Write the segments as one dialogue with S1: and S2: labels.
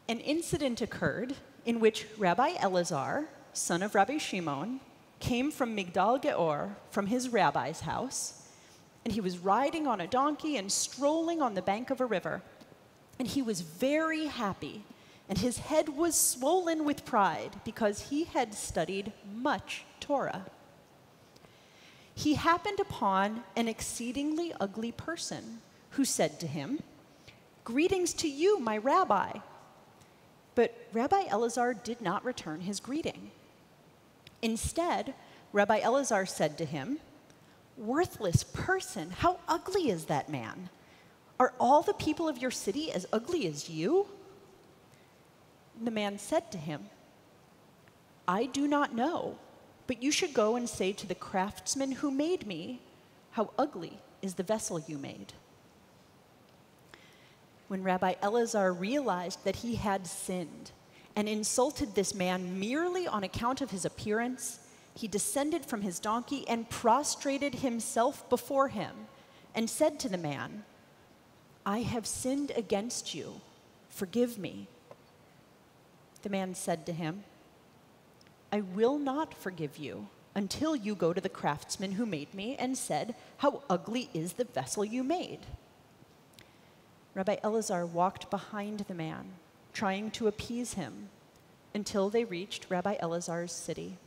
S1: An incident occurred in which Rabbi Elazar, son of Rabbi Shimon, came from Migdal Geor, from his rabbi's house, and he was riding on a donkey and strolling on the bank of a river. And he was very happy, and his head was swollen with pride because he had studied much Torah. He happened upon an exceedingly ugly person who said to him, "Greetings to you, my rabbi." But Rabbi Elazar did not return his greeting. Instead, Rabbi Elazar said to him, "Worthless person, how ugly is that man? Are all the people of your city as ugly as you?" The man said to him, "I do not know, but you should go and say to the craftsman who made me, 'How ugly is the vessel you made.'" When Rabbi Elazar realized that he had sinned and insulted this man merely on account of his appearance, he descended from his donkey and prostrated himself before him and said to the man, "I have sinned against you. Forgive me." The man said to him, "I will not forgive you until you go to the craftsman who made me and said, 'How ugly is the vessel you made.'" Rabbi Elazar walked behind the man, trying to appease him, until they reached Rabbi Elazar's city.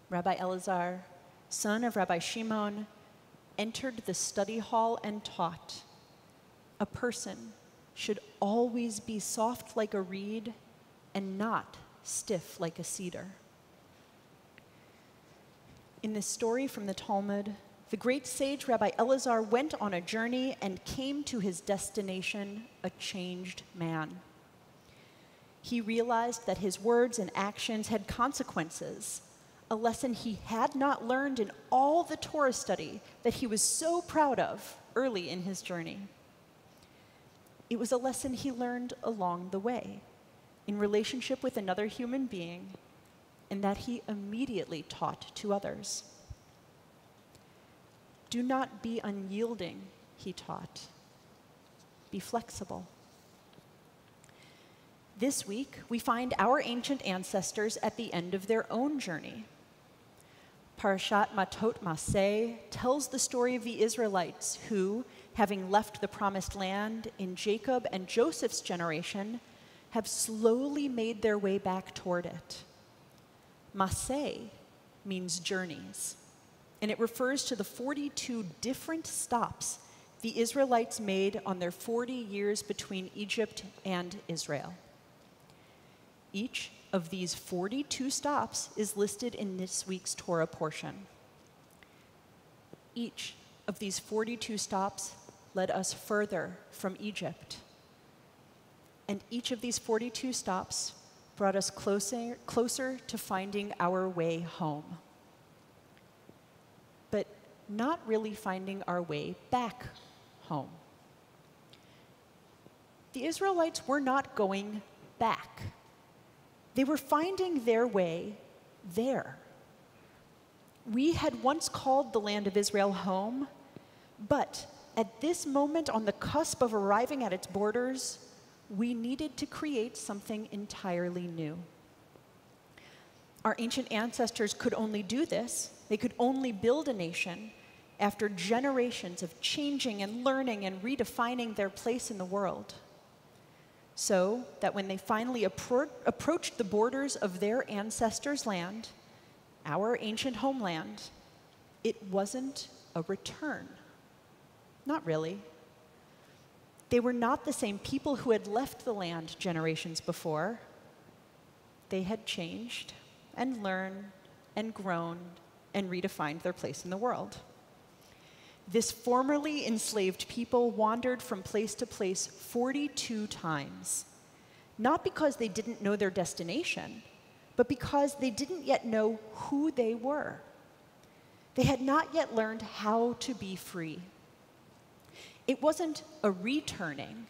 S1: Rabbi Elazar, son of Rabbi Shimon, entered the study hall and taught, "A person should always be soft like a reed and not stiff like a cedar." In this story from the Talmud, the great sage Rabbi Elazar went on a journey and came to his destination a changed man. He realized that his words and actions had consequences, a lesson he had not learned in all the Torah study that he was so proud of early in his journey. It was a lesson he learned along the way, in relationship with another human being, and that he immediately taught to others. "Do not be unyielding," he taught. "Be flexible." This week, we find our ancient ancestors at the end of their own journey. Parashat Matot Maseh tells the story of the Israelites who, having left the promised land in Jacob and Joseph's generation, have slowly made their way back toward it. Maseh means journeys, and it refers to the 42 different stops the Israelites made on their 40 years between Egypt and Israel. Each of these 42 stops is listed in this week's Torah portion. Each of these 42 stops led us further from Egypt. And each of these 42 stops brought us closer to finding our way home. But not really finding our way back home. The Israelites were not going back. They were finding their way there. We had once called the land of Israel home, but at this moment, on the cusp of arriving at its borders, we needed to create something entirely new. Our ancient ancestors could only do this. They could only build a nation after generations of changing and learning and redefining their place in the world. So that when they finally approached the borders of their ancestors' land, our ancient homeland, it wasn't a return. Not really. They were not the same people who had left the land generations before. They had changed and learned and grown and redefined their place in the world. This formerly enslaved people wandered from place to place 42 times, not because they didn't know their destination, but because they didn't yet know who they were. They had not yet learned how to be free. It wasn't a returning,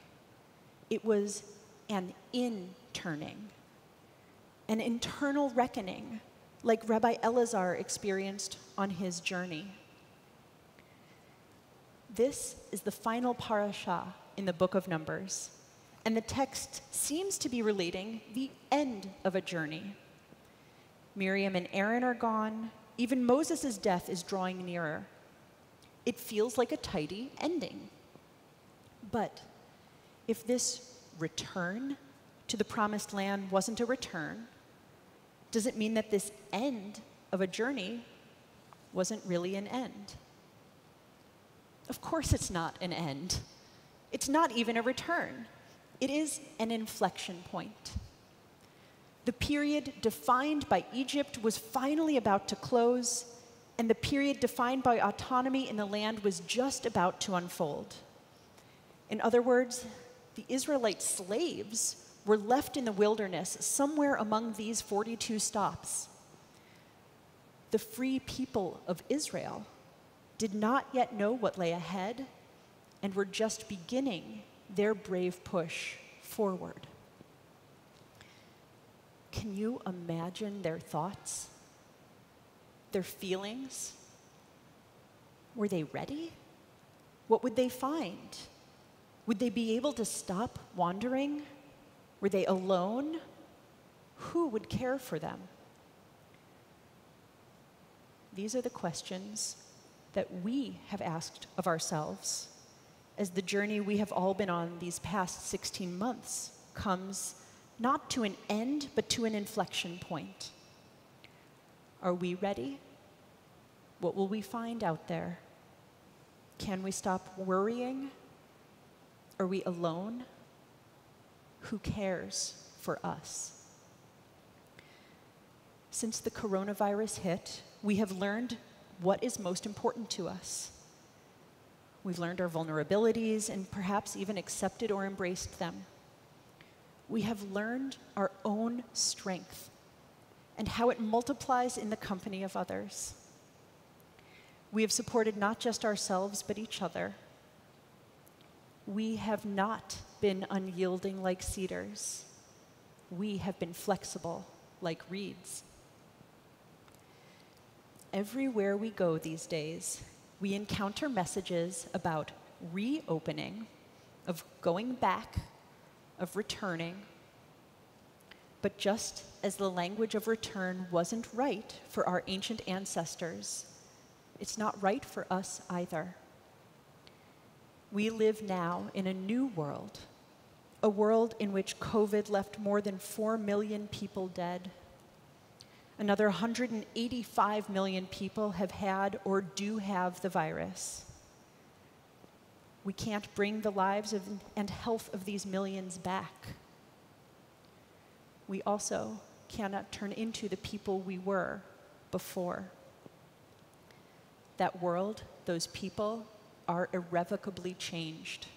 S1: it was an in-turning, an internal reckoning, like Rabbi Elazar experienced on his journey. This is the final parasha in the book of Numbers, And the text seems to be relating the end of a journey. Miriam and Aaron are gone. Even Moses' death is drawing nearer. It feels like a tidy ending. But if this return to the promised land wasn't a return, does it mean that this end of a journey wasn't really an end? Of course it's not an end. It's not even a return. It is an inflection point. The period defined by Egypt was finally about to close, and the period defined by autonomy in the land was just about to unfold. In other words, the Israelite slaves were left in the wilderness somewhere among these 42 stops. The free people of Israel did not yet know what lay ahead and were just beginning their brave push forward. Can you imagine their thoughts? Their feelings? Were they ready? What would they find? Would they be able to stop wandering? Were they alone? Who would care for them? These are the questions that we have asked of ourselves as the journey we have all been on these past 16 months comes not to an end, but to an inflection point. Are we ready? What will we find out there? Can we stop worrying? Are we alone? Who cares for us? Since the coronavirus hit, we have learned what is most important to us. We've learned our vulnerabilities and perhaps even accepted or embraced them. We have learned our own strength and how it multiplies in the company of others. We have supported not just ourselves, but each other. We have not been unyielding like cedars. We have been flexible like reeds. Everywhere we go these days, we encounter messages about reopening, of going back, of returning. But just as the language of return wasn't right for our ancient ancestors, it's not right for us either. We live now in a new world, a world in which COVID left more than 4 million people dead. Another 185 million people have had or do have the virus. We can't bring the lives and health of these millions back. We also cannot turn into the people we were before. That world, those people, are irrevocably changed.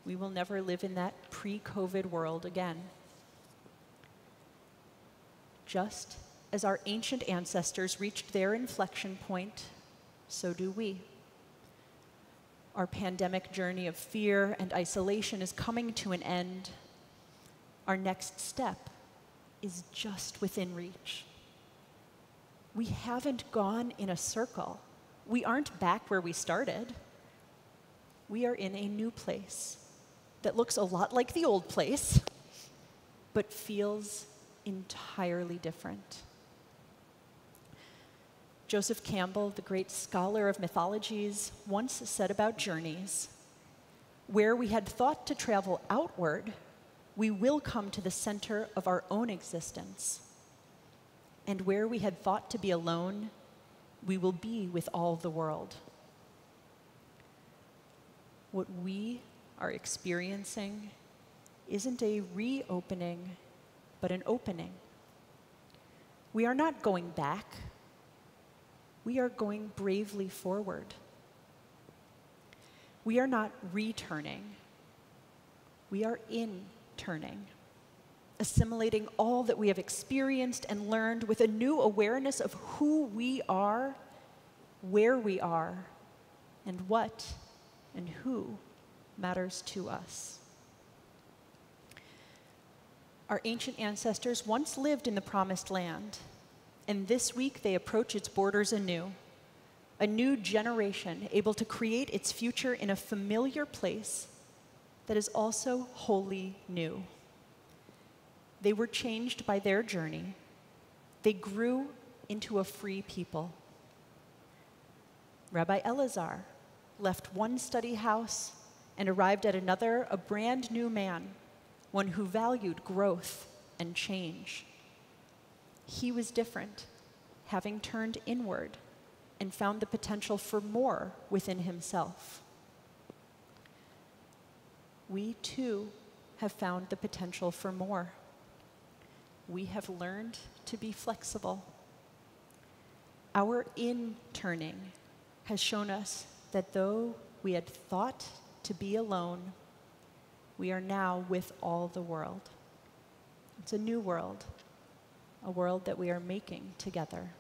S1: We will never live in that pre-COVID world again. Just as our ancient ancestors reached their inflection point, so do we. Our pandemic journey of fear and isolation is coming to an end. Our next step is just within reach. We haven't gone in a circle. We aren't back where we started. We are in a new place that looks a lot like the old place, but feels entirely different. Joseph Campbell, the great scholar of mythologies, once said about journeys, where we had thought to travel outward, we will come to the center of our own existence. And where we had thought to be alone, we will be with all the world. What we are experiencing isn't a reopening, but an opening. We are not going back. We are going bravely forward. We are not returning. We are in-turning, assimilating all that we have experienced and learned with a new awareness of who we are, where we are, and what and who matters to us. Our ancient ancestors once lived in the Promised Land, and this week they approach its borders anew, a new generation able to create its future in a familiar place that is also wholly new. They were changed by their journey. They grew into a free people. Rabbi Elazar left one study house and arrived at another a brand new man, one who valued growth and change. He was different, having turned inward and found the potential for more within himself. We too have found the potential for more. We have learned to be flexible. Our in-turning has shown us that though we had thought to be alone, we are now with all the world. It's a new world, a world that we are making together.